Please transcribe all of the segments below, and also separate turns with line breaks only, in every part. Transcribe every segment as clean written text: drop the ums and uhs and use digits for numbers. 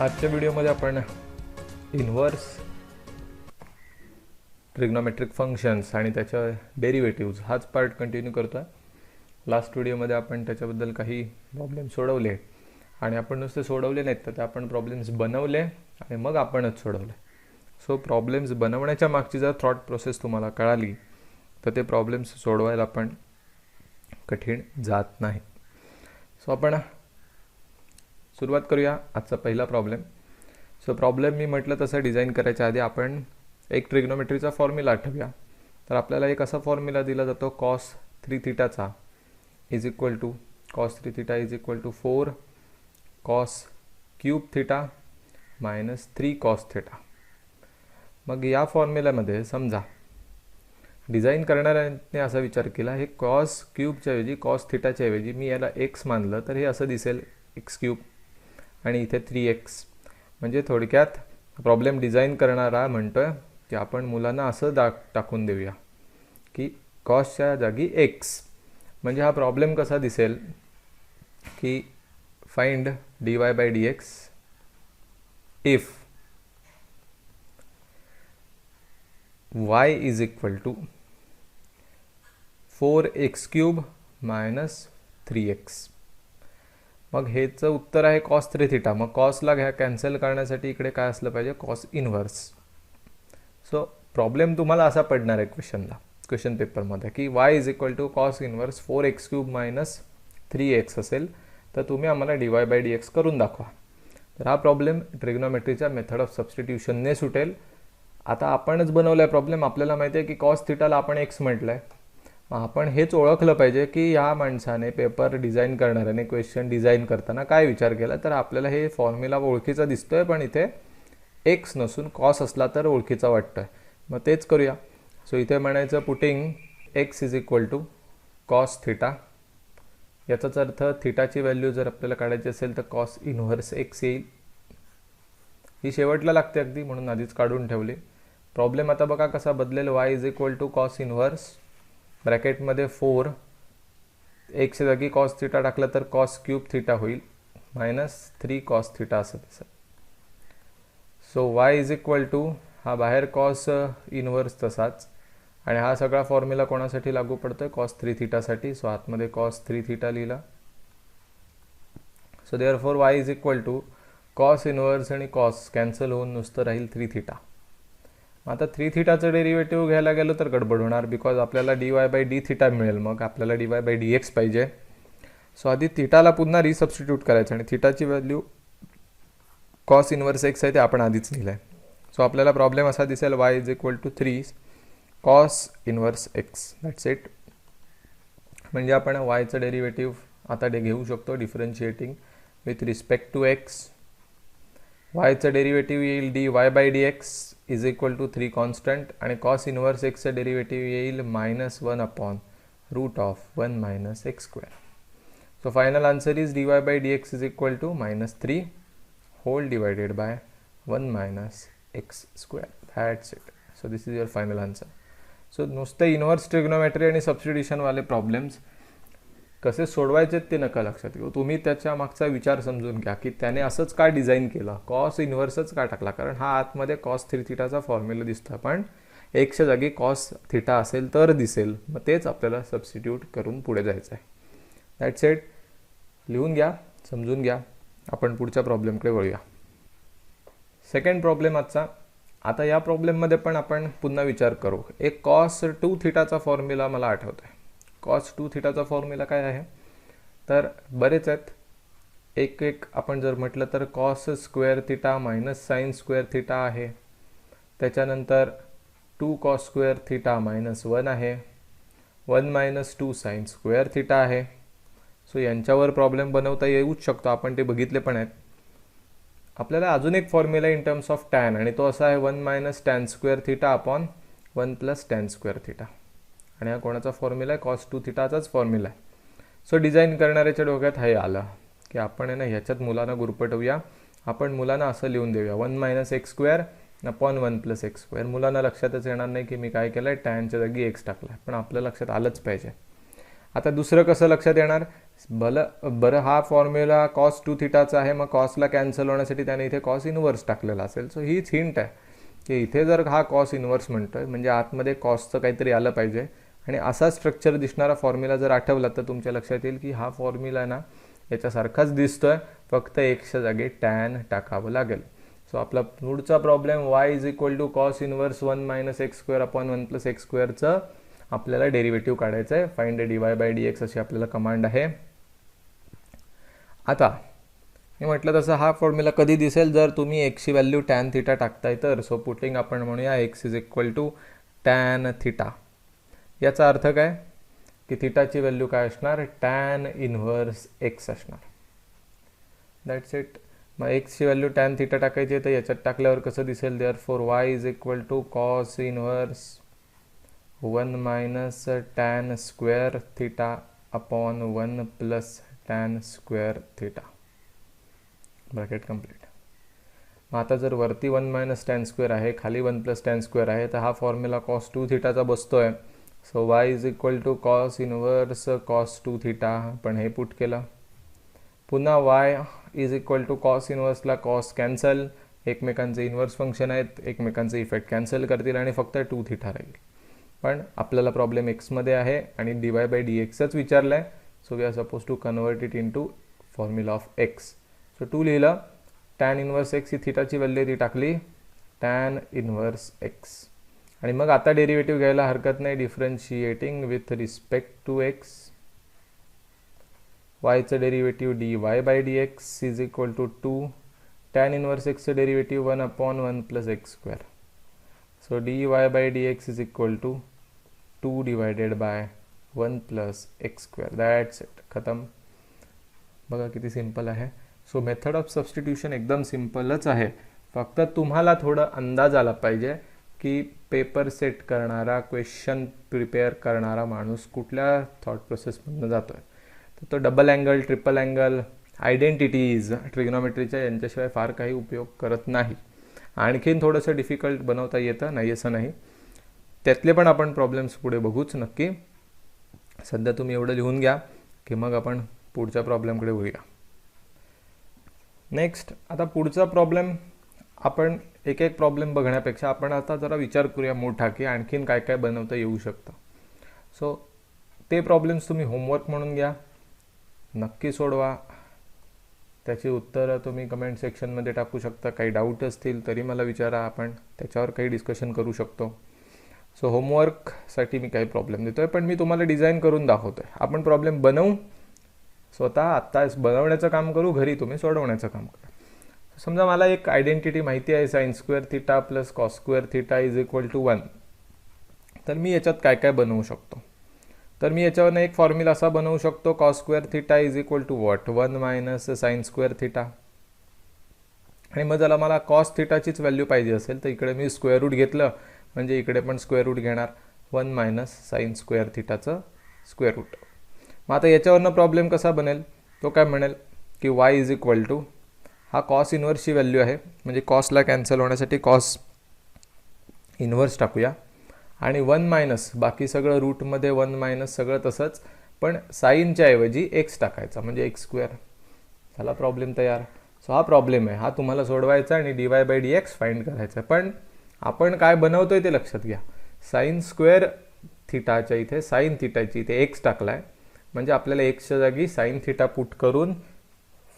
आजच्या व्हिडिओमध्ये आपण इन्व्हर्स ट्रिग्नोमेट्रिक फंक्शन्स आणि त्याच्या डेरिव्हेटिव्ज हाच पार्ट कंटिन्यू करतो आहे. लास्ट व्हिडिओमध्ये आपण त्याच्याबद्दल काही प्रॉब्लेम सोडवले आणि आपण नुसते सोडवले नाहीत तर आपण प्रॉब्लेम्स बनवले आणि मग आपणच सोडवले. सो प्रॉब्लेम्स बनवण्याच्या मागची जर थॉट प्रोसेस तुम्हाला कळाली तर ते प्रॉब्लेम्स सोडवायला आपण कठीण जात नाही. सो आपण सुरुवात करूया आजचा पहिला प्रॉब्लेम. सो प्रॉब्लेम मी म्हटलं तसं डिझाईन करायच्या आधी आपण एक ट्रिग्नोमेट्रीचा फॉर्म्युला आठवूया. तर आपल्याला एक असा फॉर्म्युला दिला जातो कॉस 3 थीटाचा is equal to cos 3 theta is equal to 4 cos cube theta minus 3 cos theta. मग या फॉर्म्युल्यामध्ये समजा डिझाईन करणाऱ्याने असा विचार केला हे कॉस क्यूबच्या ऐवजी कॉस थीटाच्या ऐवजी मी याला एक्स मानलं तर हे असं दिसेल एक्स क्यूब आणि इथे 3x. म्हणजे थोडक्यात प्रॉब्लेम डिझाईन करणारा म्हणतोय की आपण मुलांना असं टाकून देऊया की कॉसच्या जागी एक्स. म्हणजे हा प्रॉब्लेम कसा दिसेल की find dy by dx if y is equal to 4x cube minus 3x. मग हेचं उत्तर आहे कॉस 3 थीटा. मग कॉसला घ्या कॅन्सल करण्यासाठी इकडे काय असलं पाहिजे कॉस इन्व्हर्स. सो प्रॉब्लेम तुम्हाला असा पडणार आहे क्वेश्चन पेपरमध्ये की y is equal to cos inverse 4x cube minus 3x असेल तर तुम्ही आम्हाला dy बाय dx करून दाखवा. तर हा प्रॉब्लेम ट्रिग्नोमेट्रीच्या मेथड ऑफ सबस्टिट्यूशनने सुटेल. आता आपणच बनवला आहे प्रॉब्लेम. आपल्याला माहिती आहे की कॉस थीटाला आपण एक्स म्हटलं आहे. आपण हेच ओळखलं पाहिजे की या माणसाने पेपर डिझाईन करणाऱ्याने क्वेश्चन डिझाईन करताना काय विचार केला. तर आपल्याला हे फॉर्म्युला ओळखीचा दिसतोय पण इथे एक्स नसून कॉस असला तर ओळखीचा वाटतोय. मग तेच करूया. सो इथे म्हणायचं putting x is equal to cos theta. याचाच अर्थ थीटाची व्हॅल्यू जर आपल्याला काढायची असेल तर कॉस इन्व्हर्स एक्स येईल. ही शेवटला लागते अगदी म्हणून आधीच काढून ठेवली. प्रॉब्लेम आता बघा कसा बदलेल. y is equal to cos inverse ब्रॅकेटमध्ये 4 एक्सच्या जागी कॉस थीटा टाकलं तर कॉस क्यूब थीटा होईल मायनस 3 कॉस थीटा असं दिसेल. So y is equal to हा बाहेर कॉस इन्व्हर्स तसाच आणि हा सगळा फॉर्म्युला कोणासाठी लागू पडतोय कॉस 3 थीटासाठी. सो आतमध्ये कॉस 3 थीटा लिहिला. So therefore y is equal to cos inverse आणि कॉस कॅन्सल होऊन नुसतं राहील 3 थीटा. आता 3 थीटाचं डेरिव्हेटिव्ह घ्यायला गेलो तर गडबड होणार बिकॉज आपल्याला dy बाय डी थीटा मिळेल. मग आपल्याला dy बाय dx पाहिजे. सो आधी थीटाला पुन्हा रिसबस्टिट्यूट करायचं आणि थीटाची व्हॅल्यू कॉस इन्व्हर्स एक्स आहे ते आपण आधीच लिहिलं आहे. सो आपल्याला प्रॉब्लेम असा दिसेल y is equal to 3 cos inverse x. That's it. म्हणजे आपण yचं डेरिव्हेटिव्ह आता घेऊ शकतो differentiating with respect to x. yचं डेरिव्हेटिव्ह येईल dy by dx is equal to 3 constant आणि कॉस इन्व्हर्स एक्सचं डेरिव्हेटिव्ह येईल -1 upon root of 1 minus x square. So final answer is dy by dx is equal to -3 whole divided by 1 minus x square. That's it. So this is your final answer. So नुसते inverse trigonometry आणि सबस्टिट्यूशनवाले problems कसे सोडवायचे ते नका लक्षात घेऊ. तुम्ही त्याच्या मागचा विचार समजून घ्या की त्याने असंच का डिझाईन केलं कॉस इन्व्हर्सच का टाकला. कारण हा आतमध्ये कॉस 3 थीटाचा फॉर्म्युला दिसतो पण एक्सच्या जागी कॉस थीटा असेल तर दिसेल. मग तेच आपल्याला सबस्टिट्यूट करून पुढे जायचं आहे. That's it. लिहून घ्या समजून घ्या. आपण पुढच्या प्रॉब्लेमकडे वळूया. सेकंड प्रॉब्लेम आजचा. आता या प्रॉब्लेममध्ये पण आपण पुन्हा विचार करू. एक कॉस 2 थीटाचा फॉर्म्युला मला आठवतोय. कॉस 2 थीटाचा फॉर्म्युला काय आहे तर बरेच आहेत. एक आपण जर म्हटलं तर cos square theta minus sine square theta आहे. त्याच्यानंतर 2 कॉस स्क्वेअर थीटा मायनस 1 आहे. 1 मायनस 2 साईन स्क्वेअर थीटा आहे. सो यांच्यावर प्रॉब्लेम बनवता येऊच शकतो. आपण ते बघितले पण आहेत. आपल्याला अजून एक formula in terms of tan आणि तो असा आहे 1 minus tan square theta upon 1 plus tan square theta. आणि हा कोणाचा फॉर्म्युला आहे कॉस 2 थीटाचाच फॉर्म्युला आहे. सो डिझाईन करणाऱ्याच्या डोक्यात हे आलं की आपण आहे ना ह्याच्यात मुलांना गुरपटवूया. आपण मुलांना असं लिहून देऊया 1 minus x square upon 1 plus x square. मुलांना लक्षातच येणार नाही की मी काय केलं आहे टॅनच्या जागी एक्स टाकला आहे पण आपल्या लक्षात आलंच पाहिजे. आता दुसरं कसं लक्षात येणार, बरं हा फॉर्म्युला कॉस 2 थिटाचा आहे, मग कॉसला कॅन्सल होण्यासाठी त्याने इथे कॉस इनवर्स टाकलेला असेल. सो हीच हिंट आहे की इथे जर हा कॉस इनवर्स म्हणतोय म्हणजे आतमध्ये कॉसचं काहीतरी आलं पाहिजे. आणि असा स्ट्रक्चर दिसणारा फॉर्म्युला जर आठवला तर तुमच्या लक्षात येईल की हा फॉर्म्युला ना याच्यासारखाच दिसतोय, फक्त एक्सच्या जागी टॅन टाकावं लागेल. सो आपला पुढचा problem y is equal to cos inverse 1 minus x square upon 1 plus x स्क्वेअरचं आपल्याला डेरिव्हेटिव्ह काढायचं आहे. फाइंड dy बाय dx अशी आपल्याला कमांड आहे. आता मी म्हटलं तसं हा फॉर्म्युला कधी दिसेल, जर तुम्ही एक्सची व्हॅल्यू टॅन थिटा टाकताय तर. सो पुटिंग आपण म्हणूया x is equal to tan theta. याचा अर्थ काय की थिटाची व्हॅल्यू काय असणार, टॅन इनव्हर्स एक्स असणार. That's it. मग एक्सची व्हॅल्यू टॅन थिटा टाकायची तर याच्यात टाकल्यावर कसं दिसेल, therefore y is equal to cos inverse 1 minus tan square theta upon 1 plus tan square theta. Bracket complete. मग आता जर वरती 1 मायनस टॅन स्क्वेअर आहे, खाली 1 प्लस टॅन स्क्वेअर आहे, तर हा फॉर्म्युला कॉस 2 थिटाचा बसतोय. So y is equal to cos inverse cos 2 theta. पण हे पुट केलं. पुन्हा y is equal to cos इनवर्सला कॉस कॅन्सल, एकमेकांचे इनवर्स फंक्शन आहेत, एकमेकांचे इफेक्ट कॅन्सल करतील आणि फक्त 2 थिटा राहील. पण आपल्याला प्रॉब्लेम एक्समध्ये आहे आणि dy बाय dxच विचारलं आहे. So we are suppose to convert it in to formula of x. So 2 लिहिलं. टॅन इनवर्स एक्स ही थिटाची व्हॅल्यू ती टाकली, टॅन इनवर्स एक्स. आणि मग आता डेरिव्हेटिव्ह घ्यायला हरकत नाही, differentiating with respect to x. वायचं derivative dy by dx is equal to 2 tan inverse एक्सचं derivative 1 upon 1 plus x square. So dy by dx is equal to 2 divided by 1 plus x square. That's it. खतम. बघा किती simple आहे. So method of substitution एकदम सिम्पलच आहे, फक्त तुम्हाला थोडं अंदाज आला पाहिजे की पेपर सेट करणारा, क्वेश्चन प्रिपेअर करणारा माणूस कुठल्या थॉट प्रोसेसमधून जातोय. तर तो double angle, triple angle, identities, ट्रिग्नोमेट्रीच्या यांच्याशिवाय फार काही उपयोग करत नाही. आणखीन थोडंसं डिफिकल्ट बनवता येतं, नाही असं नाही. त्यातले पण आपण प्रॉब्लेम्स पुढे बघूच नक्की. सध्या तुम्ही एवढं लिहून घ्या की मग आपण पुढच्या प्रॉब्लेमकडे वळूया. नेक्स्ट, आता पुढचा प्रॉब्लेम आपण एक एक प्रॉब्लेम बघण्यापेक्षा आपण आता जरा विचार करूया मोठा की आणखीन काय काय बनवता येऊ शकतं. सो ते प्रॉब्लेम्स तुम्ही होमवर्क म्हणून घ्या, नक्की सोडवा. त्याची उत्तरं तुम्ही कमेंट सेक्शनमध्ये टाकू शकता. काही डाऊट असतील तरी मला विचारा, आपण त्याच्यावर काही डिस्कशन करू शकतो. सो होमवर्कसाठी मी काही प्रॉब्लेम देतो आहे, पण मी तुम्हाला डिझाईन करून दाखवतो आहे. आपण प्रॉब्लेम बनवू, स्वतः आत्ता बनवण्याचं काम करू, घरी तुम्ही सोडवण्याचं काम करा. समजा मला एक आयडेंटिटी माहिती आहे, sine square theta plus cos square theta is equal to 1. तर मी याच्यात काय काय बनवू शकतो, तर मी याच्यावरनं एक फॉर्म्युला असा बनवू शकतो, cos square theta is equal to what, 1 minus sine square theta. आणि मग जर मला कॉस थिटाचीच व्हॅल्यू पाहिजे असेल तर इकडे मी स्क्वेअर रूट घेतलं म्हणजे इकडे पण स्क्वेअर रूट घेणार, 1 मायनस साइन स्क्वेअर थिटाचं स्क्वेअर रूट. मग आता याच्यावरनं प्रॉब्लेम कसा बनेल, तो काय म्हणेल की वाय इज इक्वल टू, हा कॉस इनवर्सची व्हॅल्यू आहे म्हणजे कॉसला कॅन्सल होण्यासाठी कॉस इनवर्स टाकूया. आणि 1 मायनस बाकी सगळं रूटमध्ये 1 मायनस सगळं तसंच, पण साईनच्या ऐवजी एक्स टाकायचा म्हणजे एक्स स्क्वेअर. झाला प्रॉब्लेम तयार. सो हा प्रॉब्लेम आहे, हा तुम्हाला सोडवायचा आणि dy बाय dx फाइंड करायचा आहे. पण आपण काय बनवतोय ते लक्षात घ्या. साइन स्क्वेअर थिटाच्या इथे साइन थिटाची इथे एक्स टाकला आहे म्हणजे आपल्याला एक्सच्या जागी साइन थिटा पुट करून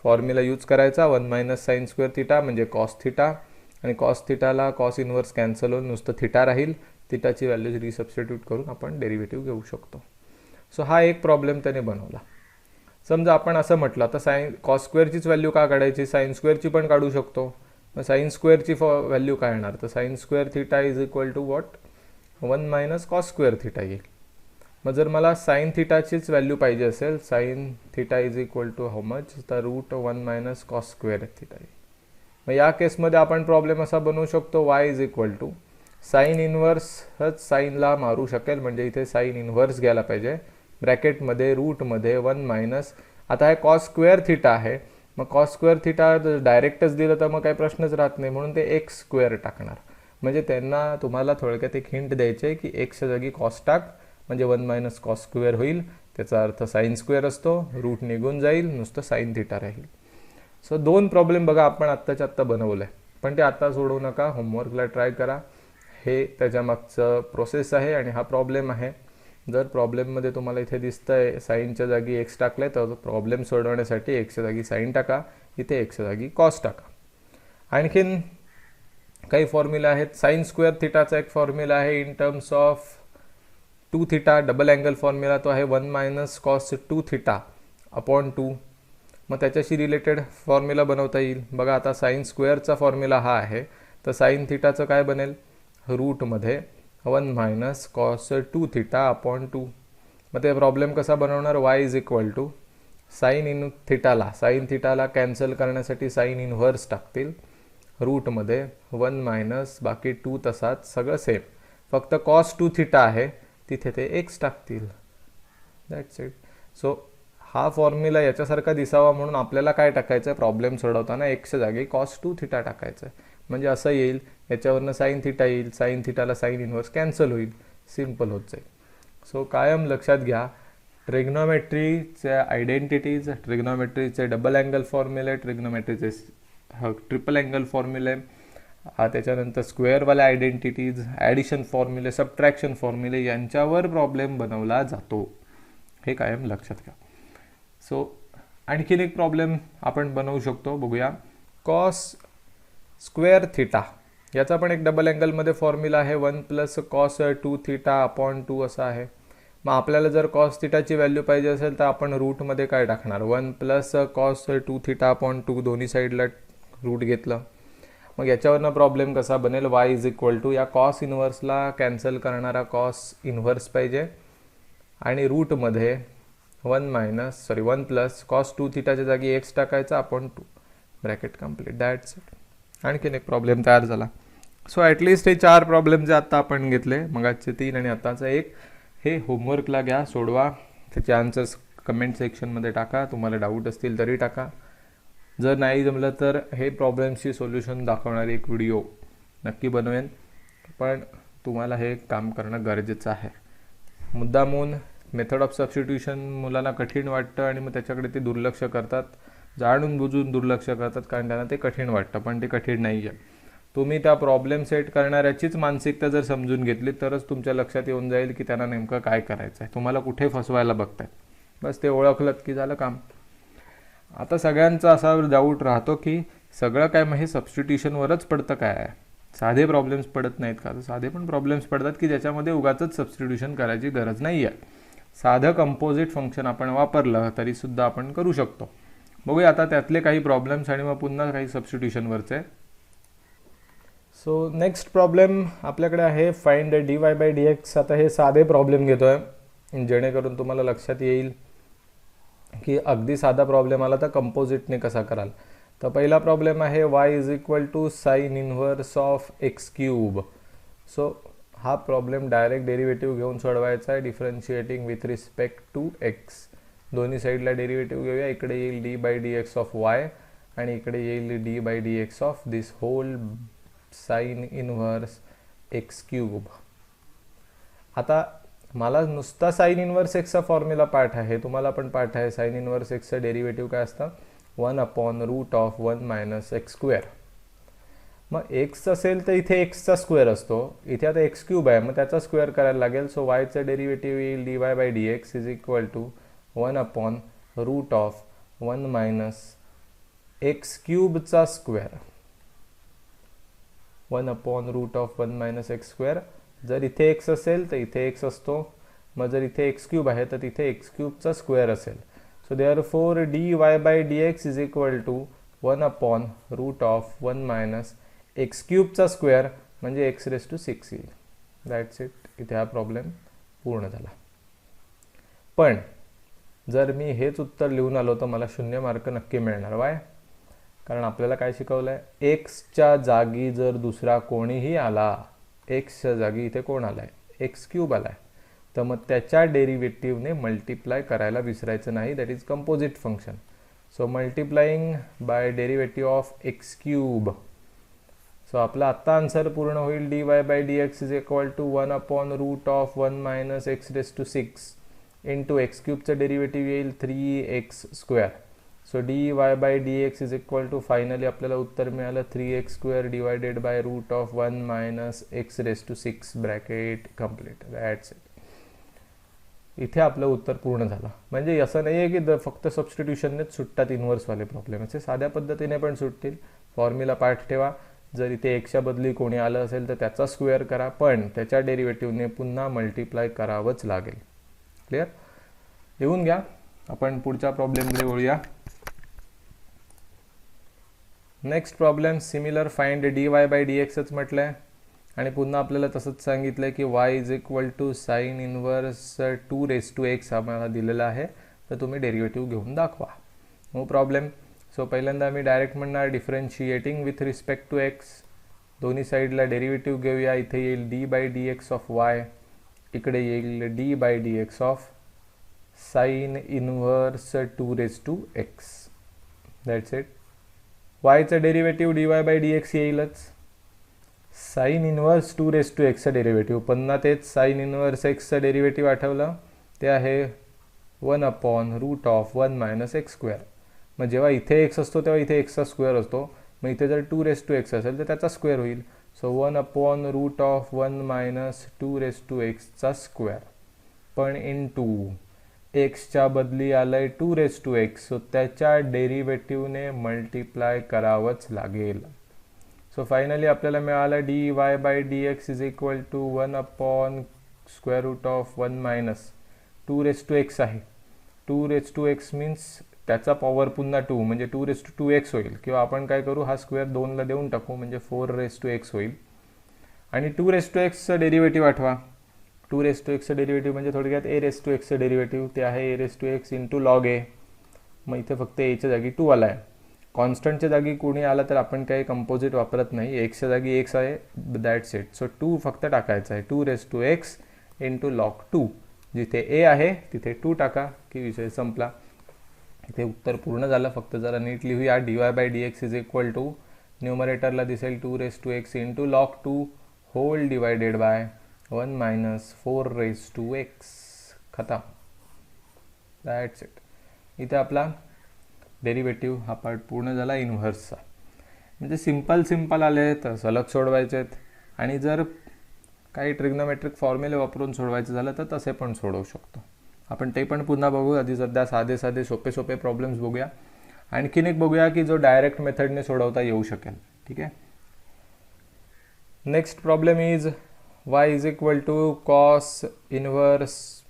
फॉर्म्युला यूज करायचा, 1 मायनस साइन स्क्वेअर थिटा म्हणजे कॉस थिटा. आणि कॉस थिटाला कॉस इनवर्स कॅन्सल होऊन नुसतं थिटा राहील, थिटाची व्हॅल्यूज रिसबस्टिट्यूट करून आपण डेरिव्हेटिव्ह घेऊ शकतो. सो हा एक प्रॉब्लेम त्याने बनवला. समजा आपण असं म्हटलं तर कॉस स्क्वेअरचीच व्हॅल्यू का काढायची, साइन स्क्वेअरची पण काढू शकतो. मग साइन स्क्वेअरची व्हॅल्यू काय येणार, तर sine square theta is equal to what, 1 minus cos square theta येईल. मग जर मला साइन थिटाचीच व्हॅल्यू पाहिजे असेल, sine theta is equal to how much, तर root 1 minus cos square theta येईल. मग या केसमध्ये आपण प्रॉब्लेम असा बनवू शकतो, y is equal to sine इनवर्सच साईनला मारू शकेल म्हणजे इथे साइन इनवर्स घ्यायला पाहिजे, ब्रॅकेटमध्ये रूटमध्ये 1 मायनस. आता हे कॉस स्क्वेअर थिटा आहे, मग कॉस स्क्वेअर थिटा डायरेक्टच दिलं तर मग काही प्रश्नच राहत नाही, म्हणून ते एक्स स्क्वेअर टाकणार. म्हणजे त्यांना तुम्हाला थोडक्यात एक हिंट द्यायचे की एक्सच्या जागी कॉस टाक म्हणजे 1 मायनस कॉस स्क्वेअर होईल, त्याचा अर्थ साईन स्क्वेअर असतो, रूट निघून जाईल, नुसतं साईन थिटा राहील. सो 2 प्रॉब्लेम बघा आपण आत्ताच्या आत्ता बनवलं आहे, पण ते आता सोडवू नका, होमवर्कला ट्राय करा. हे त्याच्या मागचं प्रोसेस आहे आणि हा प्रॉब्लेम आहे. जर प्रॉब्लेममध्ये तुम्हाला इथे दिसतंय साईनच्या जागी एक्स टाकले तर प्रॉब्लेम सोडवण्यासाठी एक्सच्या जागी साईन टाका, इथे एक्सच्या जागी कॉस टाका. आणखीन काही फॉर्म्युला आहेत. साईन स्क्वेअर थिटाचा एक फॉर्म्युला आहे in terms of 2 theta, double angle formula तो आहे 1 मायनस कॉस 2 थिटा अपॉन 2. मग त्याच्याशी रिलेटेड फॉर्म्युला बनवता येईल. बघा आता साईन स्क्वेअरचा फॉर्म्युला हा आहे, तर साईन थिटाचं काय बनेल, रूटमध्ये 1 मायनस कॉस 2 थिटा अपॉन 2. मग ते प्रॉब्लेम कसा बनवणार, y is equal to sine थिटाला कॅन्सल करण्यासाठी साईन इनव्हर्स टाकतील, रूटमध्ये 1 मायनस बाकी 2 तसाच सगळं सेम, फक्त कॉस 2 थिटा आहे तिथे ते एक्स टाकतील. That's it. सो हा फॉर्म्युला याच्यासारखा दिसावा म्हणून आपल्याला काय टाकायचं आहे, प्रॉब्लेम सोडवताना एक्सच्या जागी कॉस 2 थिटा टाकायचं आहे. म्हणजे असं येईल, याच्यावरनं साईन थिटा येईल, साईन थिटाला साईन इनव्हर्स कॅन्सल होईल, सिम्पल होत जाईल. सो कायम लक्षात घ्या, ट्रिग्नोमेट्रीचे आयडेंटिटीज, ट्रिग्नोमेट्रीचे डबल अँगल फॉर्म्युले, ट्रिग्नोमेट्रीचे ट्रिपल अँगल फॉर्म्युले, त्याच्यानंतर स्क्वेअरवाले आयडेंटिटीज, ॲडिशन फॉर्म्युले, सबट्रॅक्शन फॉर्म्युले यांच्यावर प्रॉब्लेम बनवला जातो, हे कायम लक्षात घ्या. सो आणखीन एक प्रॉब्लेम आपण बनवू शकतो, बघूया. कॉस स्क्वेअर थिटा याचा पण एक डबल अँगलमध्ये फॉर्म्युला आहे 1 प्लस कॉस 2 थिटा अपॉन 2 असा आहे. मग आपल्याला जर कॉस थिटाची व्हॅल्यू पाहिजे असेल तर आपण रूटमध्ये काय टाकणार, 1 प्लस कॉस 2 थिटा अपॉन 2, दोन्ही साईडला रूट घेतलं. मग याच्यावरनं प्रॉब्लेम कसा बनेल, वाय इज इक्वल टू या कॉस इनव्हर्सला कॅन्सल करणारा कॉस इनव्हर्स पाहिजे आणि रूटमध्ये 1 प्लस कॉस 2 थिटाच्या जागी एक्स टाकायचा upon 2, bracket complete. That's it. आणखीन एक प्रॉब्लेम तयार झाला. सो ॲटलिस्ट हे 4 प्रॉब्लेम जे आत्ता आपण घेतले, मगाचे 3 आणि आत्ताचं 1, हे होमवर्कला घ्या, सोडवा. त्याचे आन्सर्स कमेंट सेक्शनमध्ये टाका, तुम्हाला डाऊट असतील तरी टाका. जर नाही जमलं तर हे प्रॉब्लेम्सची सोल्युशन दाखवणारी एक व्हिडिओ नक्की बनवेन, पण तुम्हाला हे काम करणं गरजेचं आहे. मुद्दामून मेथड ऑफ सबस्टिट्यूशन मुलांना कठीण वाटतं आणि मग त्याच्याकडे ते दुर्लक्ष करतात, जाणून बुजून दुर्लक्ष करतात, कारण त्यांना ते कठीण वाटतं, पण ते कठीण नाही आहे. तुम्ही त्या प्रॉब्लेम सेट करणाऱ्याचीच मानसिकता जर समजून घेतली तरच तुमच्या लक्षात येऊन जाईल की त्यांना नेमकं काय करायचं आहे, तुम्हाला कुठे फसवायला बघतायत. बस ते ओळखलं की झालं काम. आता सगळ्यांचा असा डाऊट राहतो की सगळं काय मग हे सबस्टिट्यूशनवरच पडतं काय आहे, साधे प्रॉब्लेम्स पडत नाहीत का. तर साधे पण प्रॉब्लेम्स पडतात की ज्याच्यामध्ये उगाचच सबस्टिट्यूशन करायची गरज नाही आहे. साधं कंपोजिट फंक्शन आपण वापरलं तरीसुद्धा आपण करू शकतो. बघूया आता त्यातले काही प्रॉब्लेम्स आणि मग पुन्हा काही सबस्टिट्यूशनवरचे. सो नेक्स्ट प्रॉब्लेम आपल्याकडे आहे फाइंड dy बाय dx. आता हे साधे प्रॉब्लेम घेतो आहे जेणेकरून तुम्हाला लक्षात येईल की अगदी साधा प्रॉब्लेम आला तर कंपोजिटने कसा कराल. तर पहिला प्रॉब्लेम आहे y is equal to sine inverse of x cube. So हा प्रॉब्लेम डायरेक्ट डेरिव्हेटिव्ह घेऊन सोडवायचा आहे, differentiating with respect to x. दोन्ही साईडला डेरिव्हेटिव्ह घेऊया. इकडे येईल d by d x of y आणि इकडे येईल d by d x of this whole sine inverse x cube. आता मला नुसता साईन इनव्हर्स एक्सचा फॉर्म्युला पाठ आहे, तुम्हाला पण पाठ आहे. साईन इनव्हर्स एक्सचं डेरिव्हेटिव्ह काय असतं, 1 upon root of 1 minus x square. मग एक्स असेल तर इथे एक्सचा स्क्वेअर असतो, इथे आता एक्स क्यूब आहे मग त्याचा स्क्वेअर करायला लागेल. सो वायचं डेरिव्हेटिव्ह येईल d y by d x is equal to 1 upon root of 1 minus x क्यूबचा square. 1 upon root of 1 minus x square. जर इथे एक्स असेल तर इथे एक्स असतो, मग जर इथे एक्स क्यूब आहे तर तिथे एक्स क्यूबचा स्क्वेअर असेल. So therefore d y by d x is equal to 1 upon root of 1 minus x क्यूबचा स्क्वेअर म्हणजे एक्स रेस टू 6 येईल. That's it. इथे हा प्रॉब्लेम पूर्ण झाला. पण जर मी हेच उत्तर लिहून आलो तर मला 0 मार्क नक्की मिळणार. वाय? कारण आपल्याला काय शिकवलं आहे, एक्सच्या जागी जर दुसरा कोणीही आला, एक्सच्या जागी इथे कोण आला आहे, एक्स क्यूब आला आहे, तर मग त्याच्या डेरिव्हेटिव्हने मल्टिप्लाय करायला विसरायचं नाही. That is composite function. So multiplying by derivative of x cube so आपला आत्ता आन्सर पूर्ण होईल dy by dx is equal to 1/√1 minus x raise to 6 into x क्यूबचं डेरिव्हेटिव्ह येईल 3x². So dy by dx is equal to finally आपल्याला उत्तर मिळालं 3x² divided by √1 minus x raise to 6 bracket complete. That's it. इथे आपलं उत्तर पूर्ण झालं. म्हणजे असं नाही आहे की फक्त सबस्टिट्यूशननेच सुटतात इन्व्हर्सवाले प्रॉब्लेम, असे साध्या पद्धतीने पण सुटतील. फॉर्म्युला पाठ ठेवा. जर इथे एक्सच्या बदली कोणी आलं असेल तर त्याचा स्क्वेअर करा, पण त्याच्या डेरिव्हेटिव्हने पुन्हा मल्टिप्लाय करावंच लागेल. क्लिअर? लिहून घ्या. आपण पुढच्या प्रॉब्लेमकडे वळूया. Next problem similar, find dy by dxच म्हटलंय आणि पुन्हा आपल्याला तसंच सांगितलंय की y is equal to sine inverse 2x आम्हाला दिलेला आहे, तर तुम्ही डेरिव्हेटिव्ह घेऊन दाखवा. No problem. सो पहिल्यांदा मी डायरेक्ट म्हणणार differentiating with respect to x. दोन्ही साईडला डेरिव्हेटिव्ह घेऊया. इथे येईल d by d x of y, इकडे येईल d by d x of sine inverse 2x. That's it. वायचं derivative d y by d x येईलच. साइन इनवर्स 2x डेरिव्हेटिव्ह पुन्हा तेच साइन इनवर्स एक्सचं डेरिव्हेटिव्ह आठवलं, ते आहे 1/√1 मायनस x². मग जेव्हा इथे x असतो तेव्हा इथे x चा स्क्वेअर असतो. मग इथे जर 2x असेल तर त्याचा स्क्वेअर होईल. सो 1/√1 मायनस 2x चा स्क्वेअर, पण इंटू एक्सच्या बदली आलंय 2x. सो त्याच्या डेरिव्हेटिव्हने मल्टिप्लाय करावंच लागेल. सो फायनली आपल्याला मिळालं dy by dx is equal to 1/√1 minus 2x आहे. 2x मीन्स त्याचा पॉवर पुन्हा 2 म्हणजे 2x होईल, किंवा आपण काय करू, हा स्क्वेअर 2ला देऊन टाकू म्हणजे 4x होईल. आणि 2xचं डेरिव्हेटिव्ह आठवा. 2xचं डेरिव्हेटिव्ह म्हणजे थोडक्यात ax डेरिव्हेटिव्ह, ते आहे ax इंटू लॉग a. मग इथे फक्त एच्या जागी 2 आला आहे. कॉन्स्टंटच्या जागी कोणी आला तर आपण काही कंपोजिट वापरत नाही. एक्सच्या जागी x आहे, दॅट्स इट. सो 2 फक्त टाकायचं आहे. 2x into log 2. जिथे a आहे तिथे 2 टाका की विषय संपला. इथे उत्तर पूर्ण झालं. फक्त जरा नीट लिहूया. dy by dx is equal to न्यूमरेटरला दिसेल 2x into log 2 whole divided by 1 minus 4x. खतम. That's it. इथे आपला डेरिव्हेटिव्ह हा पार्ट पूर्ण झाला इन्व्हर्सचा. म्हणजे सिंपल आले तर सलग सोडवायचे आहेत, आणि जर काही ट्रिग्नोमेट्रिक फॉर्म्युले वापरून सोडवायचं झालं तर तसे पण सोडवू शकतो. आपण ते पण पुन्हा बघू. आधी सध्या साधे सोपे प्रॉब्लेम्स बघूया. आणखीन एक बघूया की जो डायरेक्ट मेथडने सोडवता येऊ शकेल. ठीक आहे. Next problem is y is equal to cos inverse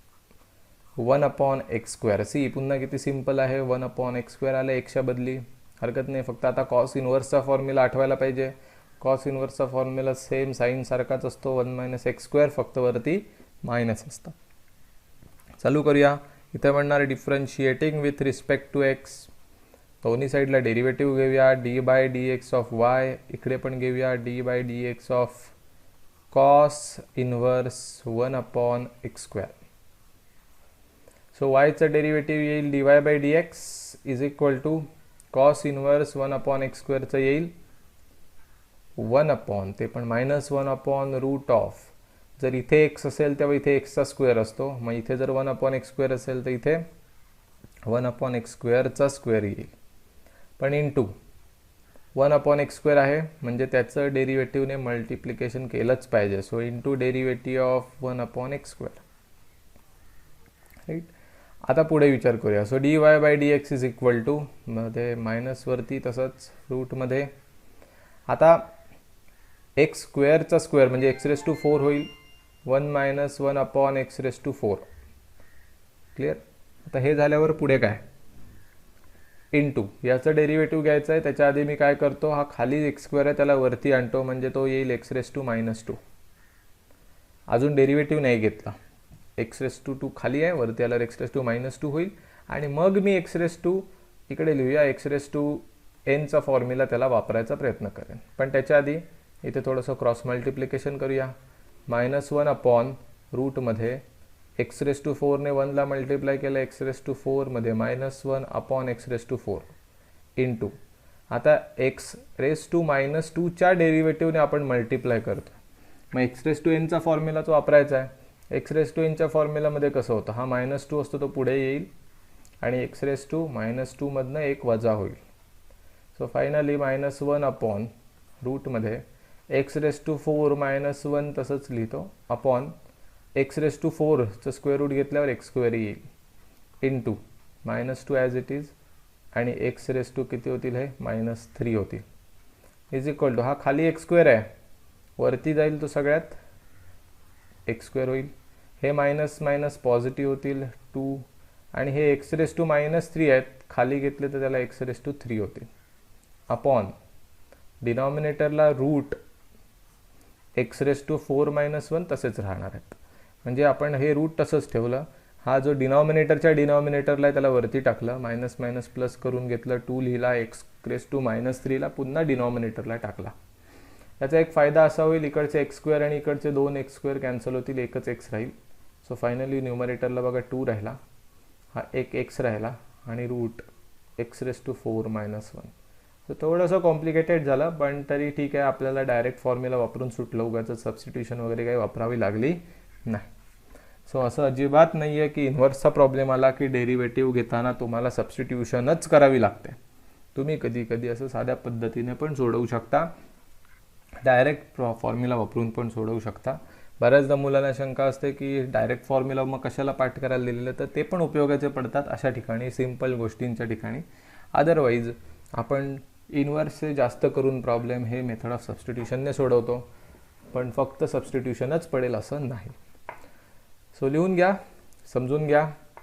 1/x². See पुन्हा किती सिंपल आहे. 1/x² आलं एक्सच्या बदली, हरकत नाही. फक्त आता कॉस इनवर्सचा फॉर्म्युला आठवायला पाहिजे. कॉस इनवर्सचा फॉर्म्युला सेम साइन सारखाच असतो, 1 - x², फक्त वरती मायनस असतं. चालू करूया. इथे म्हणणार differentiating with respect to x. दोन्ही साईडला डेरिव्हेटिव्ह घेऊया. D by d x of y, इकडे पण घेऊया d by d x of cos inverse 1/x². So वायचं डेरिव्हेटिव्ह येईल dy by dx is equal to cos inverse 1/x²चं येईल 1 ते पण -1/√. जर इथे x असेल तेव्हा इथे x चा स्क्वेअर असतो. मग इथे जर 1/x² असेल तर इथे 1/x²चा स्क्वेअर येईल, पण इंटू 1/x² आहे म्हणजे त्याचं डेरिव्हेटिव्हने मल्टिप्लिकेशन केलंच पाहिजे. So into derivative of 1/x². Right. आता पुढे विचार करूया. So dy by dx is equal to मध्ये मायनसवरती तसंच रूटमध्ये. आता x²चा स्क्वेअर म्हणजे x⁴ होईल 1 - 1/x⁴. क्लिअर. आता हे झाल्यावर पुढे काय, इंटू याचं डेरिव्हेटिव्ह घ्यायचं आहे. त्याच्या आधी मी काय करतो, हा खाली x² आहे त्याला वरती आणतो म्हणजे तो येईल x⁻². अजून डेरिव्हेटिव्ह नाही घेतला. x⁻² खाली आहे, वरती आल्यावर x⁻² होईल. आणि मग मी x⁻, इकडे लिहूया x⁻n फॉर्म्युला त्याला वापरायचा प्रयत्न करेन. पण त्याच्या आधी इथे थोडंसं क्रॉस मल्टिप्लिकेशन करूया. -1 मध्ये x⁴ ने 1ला मल्टिप्लाय केलं, x⁴ मध्ये -1/x⁴ इंटू आता एक्स रेस टू मायनस टूच्या डेरिव्हेटिव्हने आपण मल्टिप्लाय करतो, मग एक्स रेस टू एनचा फॉर्म्युला तो वापरायचा आहे. एक्स रेस टू एनच्या फॉर्म्युलामध्ये कसं होतं, हा -2 असतो तो पुढे येईल आणि एक्स रेस टू -2मधनं 1 वजा होईल. सो फायनली -1 अपॉन रूटमध्ये एक्स रेस टू 4 -1 तसंच लिहितो अपॉन एक्स रेस टू 4चं स्क्वेअर रूट घेतल्यावर x² येईल इंटू -2 ॲज इट इज आणि एक्स रेस टू किती होतील, हे -3 होतील इज इक्वल टू, हा खाली x² आहे वरती जाईल तो सगळ्यात x² होईल. हे मायनस मायनस पॉझिटिव्ह होतील 2 आणि हे एक्स रेस टू -3 आहेत, खाली घेतले तर त्याला एक्स रेस टू 3 होतील अपॉन डिनॉमिनेटरला रूट एक्स रेस टू 4 -1 तसेच राहणार आहेत. म्हणजे आपण हे रूट तसंच ठेवलं, हा जो डिनॉमिनेटरच्या डिनॉमिनेटरला आहे त्याला वरती टाकलं, मायनस मायनस प्लस करून घेतलं, 2 लिहिला, एक्स रेस टू -3ला पुन्हा डिनॉमिनेटरला टाकला. याचा एक फायदा असा होईल, इकडचे x² आणि इकडचे 2 x² कॅन्सल होतील, एकच x राहील. सो फायनली न्यूमरेटरला बघा 2 राहिला, हा एक x राहिला आणि root x raise to 4 -1. So थोडंसं कॉम्प्लिकेटेड झालं, पण तरी ठीक आहे, आपल्याला डायरेक्ट फॉर्म्युला वापरून सुटलं, उगाच सबस्टिट्यूशन वगैरे काही वापरावी लागली नाही. सो असं अजिबात नाही आहे की इन्व्हर्सचा प्रॉब्लेम आला की डेरिव्हेटिव्ह घेताना तुम्हाला सबस्टिट्यूशनच करावी लागते. तुम्ही कधी कधी असं साध्या पद्धतीने पण सोडवू शकता, डायरेक्ट फॉर्म्युला वापरून पण सोडवू शकता. बऱ्याचदा मुलांना शंका असते की डायरेक्ट फॉर्म्युला मग कशाला पाठ करायला दिलेलं, तर ते पण उपयोगाचे पडतात अशा ठिकाणी, सिम्पल गोष्टींच्या ठिकाणी. अदरवाईज आपण इन्व्हर्सचे जास्त करून प्रॉब्लेम हे मेथड ऑफ सबस्टिट्यूशनने सोडवतो, पण फक्त सबस्टिट्यूशनच पडेल असं नाही. सो लिहून घ्या, समजून घ्या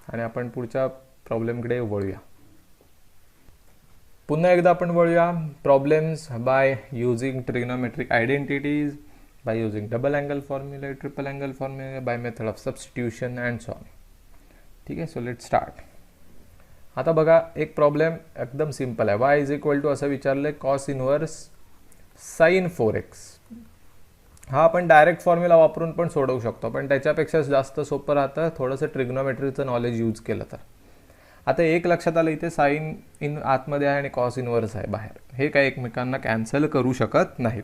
आणि आपण पुढच्या प्रॉब्लेमकडे वळूया. पुन्हा एकदा आपण वळूया. Problems by using trigonometric identities, by using double angle formula, triple angle formula, by method of substitution and so on. ठीक आहे, सो लेट स्टार्ट. आता बघा, एक प्रॉब्लेम एकदम सिंपल आहे. y इज इक्वल टू असं विचारलं आहे, कॉस इन्व्हर्स साइन 4x. हा आपण डायरेक्ट फॉर्म्युला वापरून पण सोडवू शकतो, पण त्याच्यापेक्षा जास्त सोपं राहतं थोडंसं ट्रिग्नोमेट्रीचं नॉलेज यूज केलं तर. आता एक लक्षात आलं, इथे साइन इन आतमध्ये आहे आणि कॉस इन्व्हर्स आहे बाहेर, हे काही एकमेकांना कॅन्सल करू शकत नाहीत.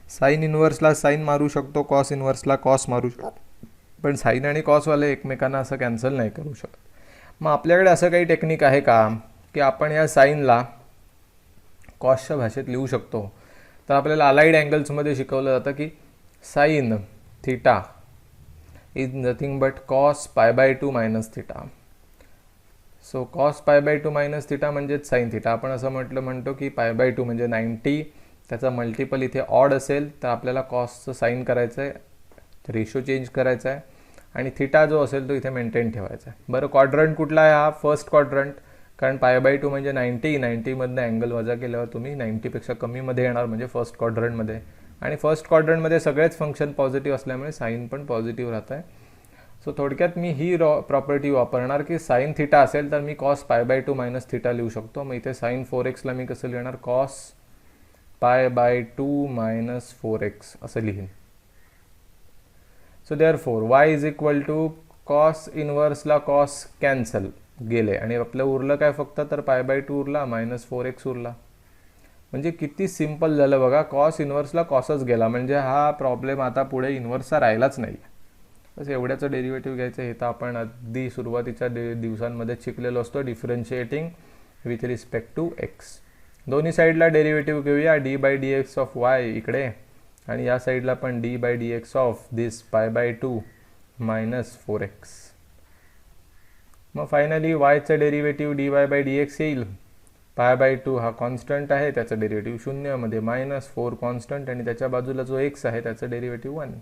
साइन इन्व्हर्सला साइन मारू शकतो, कॉस इन्व्हर्सला कॉस मारू शकतो, पण साइन आणि कॉसवाले एकमेकांना असं कॅन्सल नाही करू शकत. मग आपल्याकडे असं काही टेक्निक आहे का की आपण या साईनला कॉसच्या भाषेत लिहू शकतो. तर आपल्याला अलाइड अँगल्समध्ये शिकवलं जातं की sine theta is nothing but cos π/2 minus theta. So cos π/2 minus theta म्हणजेच साइन थिटा. आपण असं म्हणतो की π/2 म्हणजे 90, त्याचा मल्टिपल इथे ऑड असेल तर आपल्याला कॉसचं साइन करायचं आहे, रेशो चेंज करायचा आहे आणि थिटा जो असेल तो इथे मेंटेन ठेवायचा आहे. बरं, क्वाड्रंट कुठला आहे? हा फर्स्ट क्वाड्रंट, कारण π/2 म्हणजे 90मधनं अँगल वजा केल्यावर तुम्ही 90पेक्षा कमीमध्ये येणार, म्हणजे फर्स्ट क्वाड्रंटमध्ये. आणि फर्स्ट क्वाड्रंटमध्ये सगळेच फंक्शन पॉझिटिव्ह असल्यामुळे साइन पण पॉझिटिव्ह राहत आहे. सो थोडक्यात मी ही प्रॉपर्टी वापरणार की साइन थिटा असेल तर मी कॉस π/2 मायनस थिटा लिहू शकतो. मग इथे साइन 4x मी कसं लिहिणार? कॉस π/2 मायनस 4x असं लिहीन. So therefore y is equal to cos इन्व्हर्सला कॉस कॅन्सल गेले आणि आपलं उरलं काय फक्त, तर π/2 उरला, मायनस 4x उरला. म्हणजे किती सिम्पल झालं बघा, कॉस इन्व्हर्सला कॉसच गेला, म्हणजे हा प्रॉब्लेम आता पुढे इन्व्हर्सचा राहिलाच नाही. बस एवढ्याचं डेरिव्हेटिव्ह घ्यायचं, हे तर आपण अगदी सुरुवातीच्या दिवसांमध्ये शिकलेलो असतो, differentiating with respect to x. दोन्ही साईडला डेरिव्हेटिव्ह घेऊया, d/dx ऑफ y इकडे आणि या साईडला पण d/dx of this π/2 minus 4x. मग फायनली yचं डेरिव्हेटिव्ह dy/dx येईल. π/2 हा कॉन्स्टंट आहे, त्याचं डेरिव्हेटिव्ह 0 मध्ये, -4 कॉन्स्टंट आणि त्याच्या बाजूला जो x आहे त्याचं derivative 1.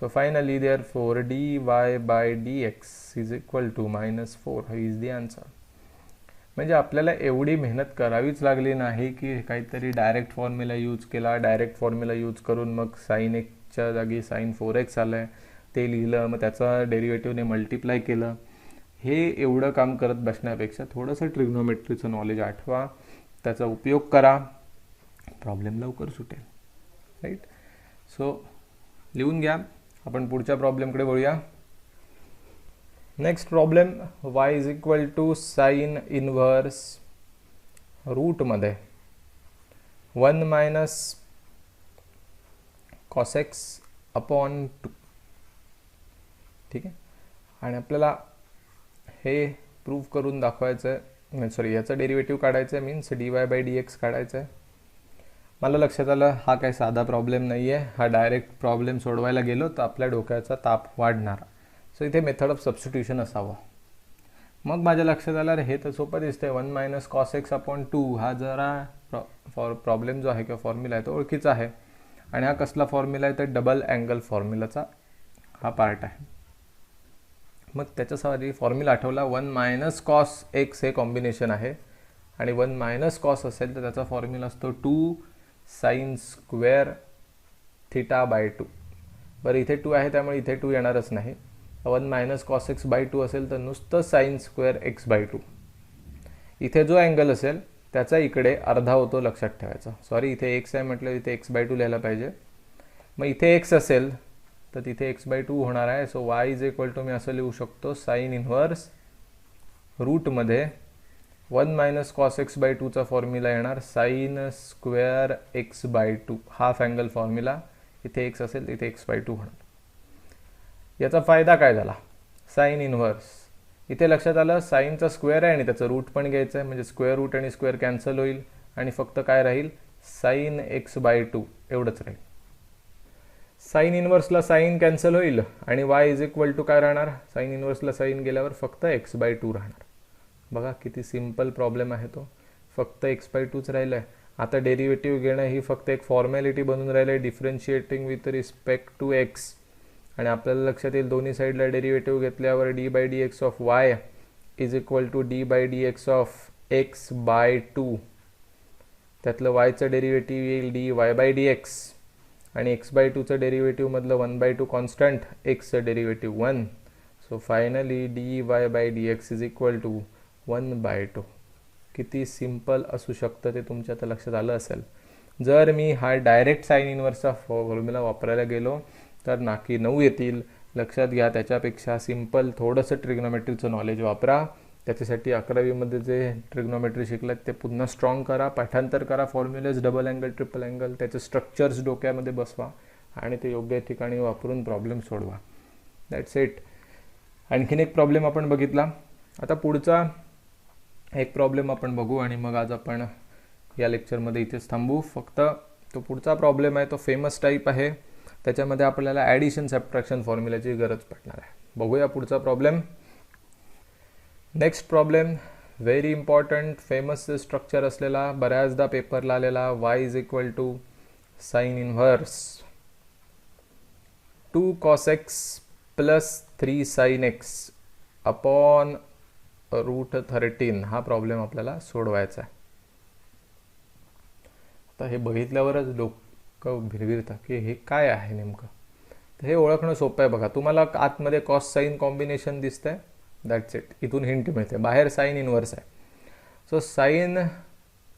So finally therefore dy/dx is equal to -4. हा इज दी आन्सर. म्हणजे आपल्याला एवढी मेहनत करावीच लागली नाही की काहीतरी डायरेक्ट फॉर्म्युला यूज केला, डायरेक्ट फॉर्म्युला यूज करून मग साइन एक्सच्या जागी साइन 4x आलं आहे ते लिहिलं, मग त्याचा डेरिव्हेटिव्हने मल्टिप्लाय केलं. हे एवढं काम करत बसण्यापेक्षा थोडंसं ट्रिग्नोमेट्रीचं नॉलेज आठवा, त्याचा उपयोग करा, प्रॉब्लेम लवकर सुटेल. राईट. सो लिहून घ्या, आपण पुढच्या प्रॉब्लेमकडे वळूया. Next problem, y is equal to sine inverse रूटमध्ये 1 मायनस कॉस एक्स अपॉन 2. ठीक आहे. आणि आपल्याला हे प्रूव्ह करून दाखवायचं आहे, सॉरी याचं डेरिव्हेटिव्ह काढायचं आहे, means dy by d x काढायचं आहे. मला लक्षात आलं हा काही साधा प्रॉब्लेम नाही आहे, हा डायरेक्ट प्रॉब्लेम सोडवायला गेलो तर आपल्या डोक्याचा ताप वाढणार. सो इथे मेथड ऑफ सबस्टिट्यूशन असावं. मग माझ्या लक्षात आलं हे तर सोपं दिसतंय, 1 मायनस कॉस एक्स अपॉन 2 हा जरा प्रॉब्लेम जो आहे किंवा फॉर्म्युला आहे तो ओळखीचा आहे. आणि हा कसला फॉर्म्युला आहे तर डबल अँगल फॉर्म्युलाचा हा पार्ट आहे. मग त्याच्यासाठी फॉर्म्युला आठवला, 1 मायनस कॉस एक्स हे कॉम्बिनेशन आहे आणि 1 मायनस कॉस असेल तर त्याचा फॉर्म्युला असतो 2 साइन स्क्वेअर थिटा बाय 2. बरं इथे 2 आहे त्यामुळे इथे 2 येणारच नाही. 1 मायनस कॉस एक्स बाय 2 असेल तर नुसतं साइन स्क्वेअर एक्स बाय 2. इथे जो अँगल असेल त्याचा इकडे अर्धा होतो, लक्षात ठेवायचा. सॉरी इथे एक्स आहे म्हटलं, इथे एक्स बाय 2 लिहायला पाहिजे. मग इथे एक्स असेल तर तिथे एक्स बाय 2 होणार आहे. So y is equal to मी असं लिहू शकतो, साइन इन्व्हर्स रूटमध्ये 1 मायनस कॉस एक्स बाय 2चा फॉर्म्युला येणार sine square x by 2. Half angle formula. इथे एक्स असेल इथे एक्स बाय 2 होणार. याचा फायदा काय झाला, साइन इन्व्हर्स इथे लक्षात आलं, साइनचा स्क्वेअर आहे आणि त्याचं रूट पण घ्यायचं आहे, म्हणजे स्क्वेअर रूट आणि स्क्वेअर कॅन्सल होईल आणि फक्त काय राहील, साइन एक्स बाय 2 एवढंच राहील. साइन इन्व्हर्सला साइन कॅन्सल होईल आणि वाय इज इक्वल टू काय राहणार, साइन इन्व्हर्सला साइन गेल्यावर फक्त एक्स बाय 2 राहणार. बघा किती सिम्पल प्रॉब्लेम आहे तो, फक्त एक्स बाय 2च राहिलं आहे. आता डेरिव्हेटिव्ह घेणं ही फक्त एक फॉर्मॅलिटी बनून राहिलं आहे, differentiating with respect to x. आणि आपल्याला लक्षात येईल दोन्ही साईडला डेरिव्हेटिव्ह घेतल्यावर d by d x of y is equal to d by d x of x by 2. त्यातलं वायचं डेरिव्हेटिव्ह येईल d y by d x आणि एक्स बाय 2चं डेरिव्हेटिव्ह मधलं 1 बाय 2 कॉन्स्टंट, एक्सचं derivative 1. So finally d y by d x is equal to 1 by 2. किती simple असू शकतं ते तुमच्या आता लक्षात आलं असेल. जर मी हा डायरेक्ट साइन इन्व्हर्सचा फॉर्म्युला वापरायला गेलो तर नाकी 9 येतील. लक्षात घ्या, त्याच्यापेक्षा सिम्पल थोडंसं ट्रिग्नोमेट्रीचं नॉलेज वापरा. त्याच्यासाठी 11वीमध्ये जे ट्रिग्नोमेट्री शिकलात ते पुन्हा स्ट्रॉंग करा, पाठांतर करा, formulas, double angle, triple angle, त्याचे स्ट्रक्चर्स डोक्यामध्ये बसवा आणि ते योग्य ठिकाणी वापरून प्रॉब्लेम सोडवा. That's it. आणखीन एक प्रॉब्लेम आपण बघितला. आता पुढचा एक प्रॉब्लेम आपण बघू आणि मग आज आपण या लेक्चरमध्ये इथेच थांबू. फक्त तो पुढचा प्रॉब्लेम आहे तो फेमस टाईप आहे, त्याच्यामध्ये आपल्याला ॲडिशन सबट्रॅक्शन फॉर्म्युलाची गरज पडणार आहे. बघूया पुढचा problem. Next problem very important, famous structure असलेला, बऱ्याचदा पेपरला आलेला. Y is equal to sine inverse 2 cos x plus 3 sine x upon root 13. हा प्रॉब्लेम आपल्याला सोडवायचा आहे. आता हे बघितल्यावरच डोकं भिरभिरतं की हे काय आहे नेमकं. तर हे ओळखणं सोपं आहे. बघा तुम्हाला आतमध्ये कॉस साइन कॉम्बिनेशन दिसतंय, दॅट्स इट. इथून हिंट मिळते, बाहेर साइन इन्व्हर्स आहे. सो साइन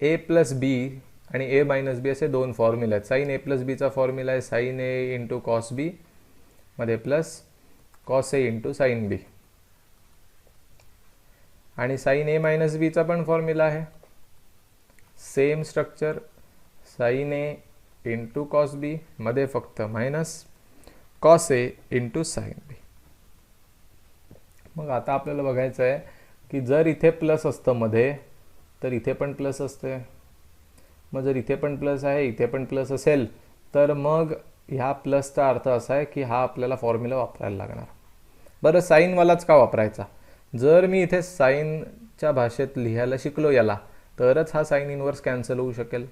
ए प्लस बी आणि ए मायनस बी असे दोन फॉर्म्युले आहेत. साइन ए प्लस बीचा फॉर्म्युला आहे साइन ए इंटू कॉस बी मध्ये plus cos A into sine B. आणि साइन ए मायनस बीचा पण फॉर्म्युला आहे, सेम स्ट्रक्चर, साइन ए इंटू कॉस बी मध्ये फक्त minus cos A into sine B. मग आता आपल्याला बघायचं आहे की जर इथे प्लस असतं मध्ये तर इथे पण प्लस असते. मग जर इथे पण प्लस आहे इथे पण प्लस असेल तर मग ह्या प्लसचा अर्थ असा आहे की हा आपल्याला फॉर्म्युला वापरायला लागणार. बरं साईनवालाच का वापरायचा, जर मी इथे साईनच्या भाषेत लिहायला शिकलो याला तरच हा साइन इन्व्हर्स कॅन्सल होऊ शकेल.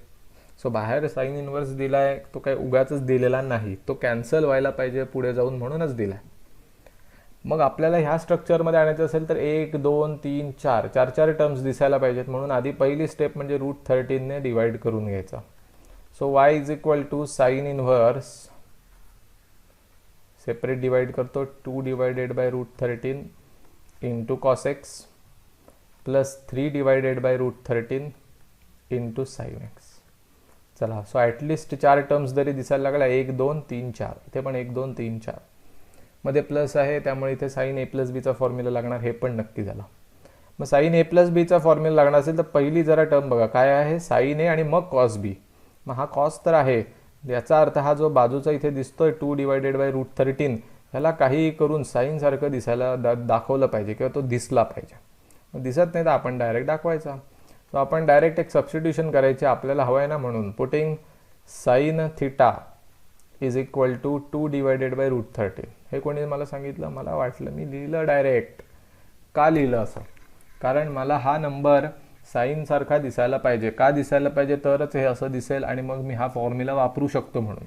सो बाहेर साइन इन्व्हर्स दिला आहे तो काही उगाचच दिलेला नाही, तो कॅन्सल व्हायला पाहिजे पुढे जाऊन म्हणूनच दिला आहे. मग आपल्याला ह्या स्ट्रक्चरमध्ये आणायचं असेल तर 1 2 3 4 4 टर्म्स दिसायला पाहिजेत. म्हणून आधी पहिली स्टेप म्हणजे रूट 13ने डिवाइड करून घ्यायचा. So y is equal to sine inverse separate divide करतो 2 divided by root 13 into cos x plus 3 divided by root 13 into sine x. चला सो ॲटलिस्ट 4 टर्म्स जरी दिसायला लागला 1 2 3 4, इथे पण 1 2 3 4 मध्ये प्लस आहे त्यामुळे इथे साइन ए प्लस बीचा फॉर्म्युला लागणार, हे पण नक्की झाला. मग साइन ए प्लस बीचा फॉर्म्युला लागणार असेल तर पहिली जरा टर्म बघा काय आहे, साइन ए आणि मग कॉस बी. मग हा कॉस तर आहे, याचा अर्थ हा जो बाजूचा इथे दिसतोय 2/√13 ह्याला काहीही करून साईन सारखं दिसायला दाखवलं पाहिजे किंवा तो दिसला पाहिजे. मग दिसत नाही तर आपण डायरेक्ट दाखवायचा. सो आपण डायरेक्ट एक सबस्टिट्यूशन करायचे आपल्याला हवं आहे ना, म्हणून putting sine theta is equal to 2/√13. हे कोणी मला सांगितलं, मला वाटलं मी लिहिलं डायरेक्ट. का लिहिलं असं? कारण मला हा नंबर साईन सारखा दिसायला पाहिजे. का दिसायला पाहिजे? तरच हे असं दिसेल आणि मग मी हा फॉर्म्युला वापरू शकतो म्हणून.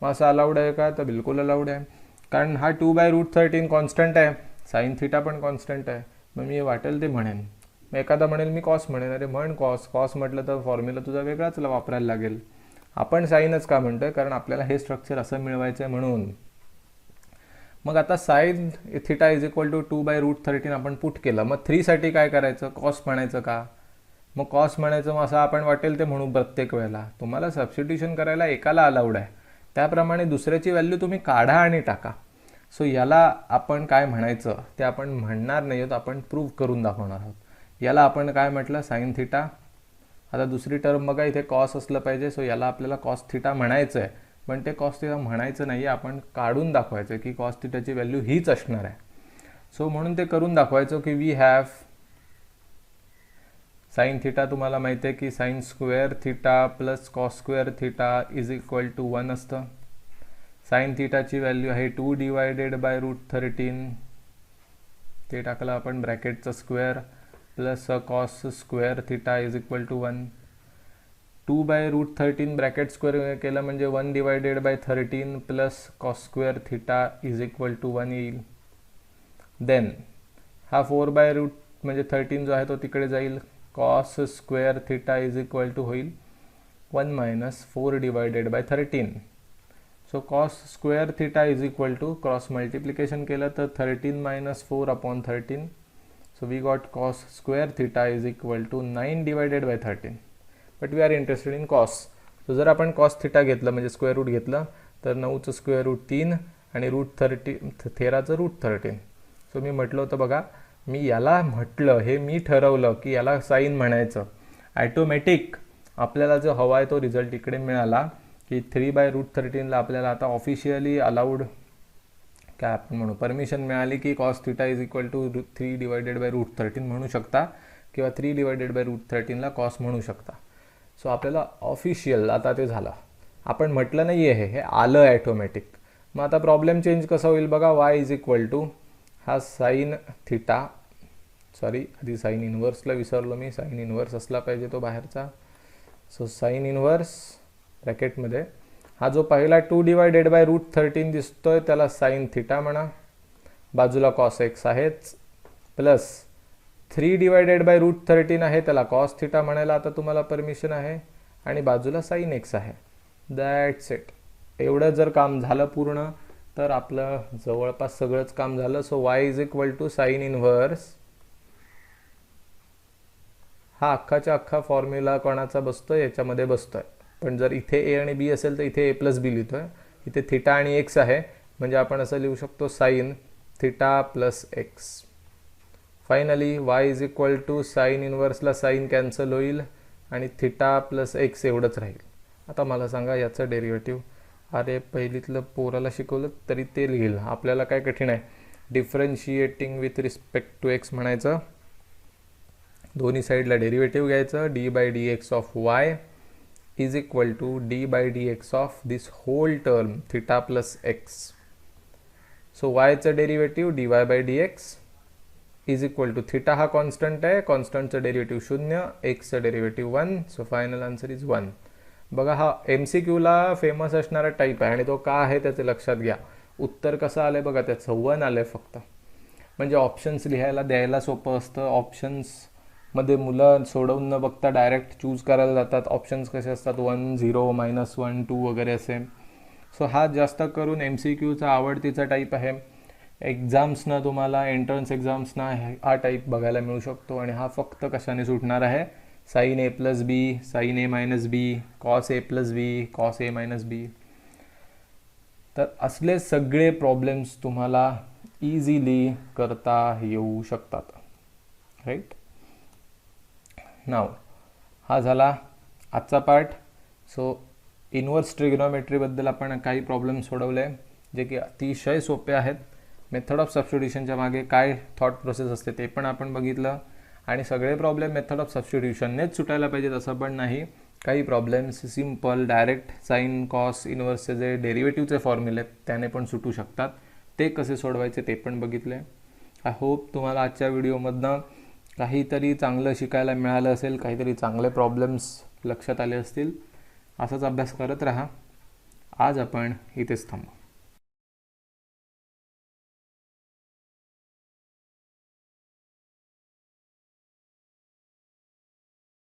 मग असं अलाउड आहे का? तर बिलकुल अलाउड आहे, कारण हा 2/√13 कॉन्स्टंट आहे, साईन थिटा पण कॉन्स्टंट आहे. मग मी वाटेल ते म्हणेन. मग एखादा म्हणेल मी कॉस म्हणेन, अरे म्हण कॉस. कॉस म्हटलं तर फॉर्म्युला तुझा वेगळाच वापरायला लागेल. आपण साईनच का म्हणतोय? कारण आपल्याला हे स्ट्रक्चर असं मिळवायचं आहे म्हणून. मग आता sine theta is equal to 2/√13 आपण पुट केलं. मग 3 साठी काय करायचं? कॉस म्हणायचं का? मग कॉस म्हणायचं, मग असं आपण वाटेल ते म्हणू प्रत्येक वेळेला. तुम्हाला सबस्टिट्यूशन करायला एकाला अलाउड आहे, त्याप्रमाणे दुसऱ्याची व्हॅल्यू तुम्ही काढा आणि टाका. सो याला आपण काय म्हणायचं ते आपण म्हणणार नाही आहोत, आपण प्रूव्ह करून दाखवणार आहोत. याला आपण काय म्हटलं? Sine theta. आता दुसरी टर्म बघा, इथे कॉस असलं पाहिजे. सो याला आपल्याला कॉस थिटा म्हणायचं आहे, पण ते कॉस थिटा म्हणायचं नाही आहे, आपण काढून दाखवायचं की कॉस थिटाची व्हॅल्यू हीच असणार आहे. सो म्हणून ते करून दाखवायचं की वी हॅव साईन थिटा. तुम्हाला माहिती आहे की sine square theta plus cos square theta is equal to 1 असतं. साईन थिटाची व्हॅल्यू आहे 2/√13. ते टाकलं आपण ब्रॅकेटचं square plus cos square theta is equal to 1. 2/√13 bracket square केलं म्हणजे 1/13 plus cos square theta is equal to 1 येईल. देन हा 4/√ म्हणजे 13 जो आहे तो तिकडे जाईल. Cos square theta is equal to होईल 1 - 4/13. So cos square theta is equal to, cross multiplication केलं तर 13 - 4/13. So we got cos square theta is equal to 9/13. But we are interested in cos. So जर आपण cos theta घेतलं म्हणजे square route घेतलं तर 9चं square route 3 आणि √13चं √13. So मी म्हटलं होतं बघा, मी याला म्हटलं, हे मी ठरवलं की याला साईन म्हणायचं. ॲटोमॅटिक आपल्याला जो हवा आहे तो रिझल्ट इकडे मिळाला की 3/√13ला आपल्याला आता ऑफिशियली अलाउड काय आपण म्हणू, परमिशन मिळाली की cos theta is equal to 3/√13 म्हणू शकता किंवा 3/√13ला कॉस म्हणू शकता. सो आपल्याला ऑफिशियल आता ते झालं. आपण म्हटलं नाही आहे, हे आलं ॲटोमॅटिक. मग आता प्रॉब्लेम चेंज कसा होईल बघा. वाय इज इक्वल टू हा साईन थिटा, सॉरी आधी साईन इन्व्हर्सला विसरलो मी, साईन इन्व्हर्स असला पाहिजे तो बाहेरचा. सो साईन इन्व्हर्स ब्रॅकेटमध्ये हा जो पहिला 2/√13 दिसतोय त्याला साईन थिटा म्हणा, बाजूला कॉस एक्स आहेच, प्लस 3/√13 आहे त्याला कॉस थिटा म्हणायला आता तुम्हाला परमिशन आहे, आणि बाजूला साईन एक्स आहे. That's it. एवढं जर काम झालं पूर्ण तर आपलं जवळपास सगळंच काम झालं. So y is equal to sine inverse, हा अख्खाच्या अख्खा फॉर्म्युला कोणाचा बसतोय? याच्यामध्ये बसतोय. पण जर इथे ए आणि बी असेल तर इथे A + B लिहितोय. इथे थिटा आणि एक्स आहे म्हणजे आपण असं लिहू शकतो sine theta plus x. Finally y is equal to sine इन्व्हर्सला साईन कॅन्सल होईल आणि थिटा प्लस एक्स एवढंच राहील. आता मला सांगा याचं डेरिव्हेटिव्ह. अरे पहिलीतलं पोराला शिकवलं तरी ते लिहिल, आपल्याला काय कठीण आहे. Differentiating with respect to x म्हणायचं, दोन्ही साईडला डेरिव्हेटिव्ह घ्यायचं. d/dx of y is equal to d/dx of this whole term theta plus x. So वायचं derivative dy/dx is equal to theta हा कॉन्स्टंट आहे, कॉन्स्टंटचं डेरिव्हेटिव्ह 0, एक्सचं derivative 1. So final answer is 1. बघा हा MCQला फेमस असणारा टाईप आहे आणि तो का आहे त्याचं लक्षात घ्या. उत्तर कसं आलं आहे बघा, त्याचं 1 आलं आहे फक्त. म्हणजे ऑप्शन्स लिहायला द्यायला सोपं असतं. ऑप्शन्समध्ये मुलं सोडवून न बघता डायरेक्ट चूज करायला जातात. ऑप्शन्स कसे असतात 1, 0, -1, 2 वगैरे असे. सो हा जास्त करून MCQचा आवडतीचा टाईप आहे. एक्झाम्सनं तुम्हाला एंट्रन्स एक्झाम्सना हा टाईप बघायला मिळू शकतो. आणि हा फक्त कशाने सुटणार आहे? Sine A + B, sine A - B, cos A + B, cos A - B. तर असले सगळे प्रॉब्लेम्स तुम्हाला इझिली करता येऊ शकतात. राईट. नाव हा झाला आजचा पार्ट. सो इन्व्हर्स ट्रिग्नॉमेट्रीबद्दल आपण काही प्रॉब्लेम सोडवले जे की अतिशय सोपे आहेत. मेथड ऑफ सबस्टिट्यूशनच्या मागे काय थॉट प्रोसेस असते ते पण आपण बघितलं. आणि सगळे प्रॉब्लेम मेथड ऑफ सबस्टिट्यूशननेच सुटायला पाहिजेत असं पण नाही. काही problems simple direct sine cos इन्व्हर्सचे जे डेरिव्हेटिव्हचे फॉर्म्युले आहेत त्याने पण सुटू शकतात. ते कसे सोडवायचे ते पण बघितले. आय होप तुम्हाला आजच्या व्हिडिओमधनं काहीतरी चांगलं शिकायला मिळालं असेल, काहीतरी चांगले प्रॉब्लेम्स लक्षात आले असतील. असाच अभ्यास करत राहा. आज आपण इथेच थांबू.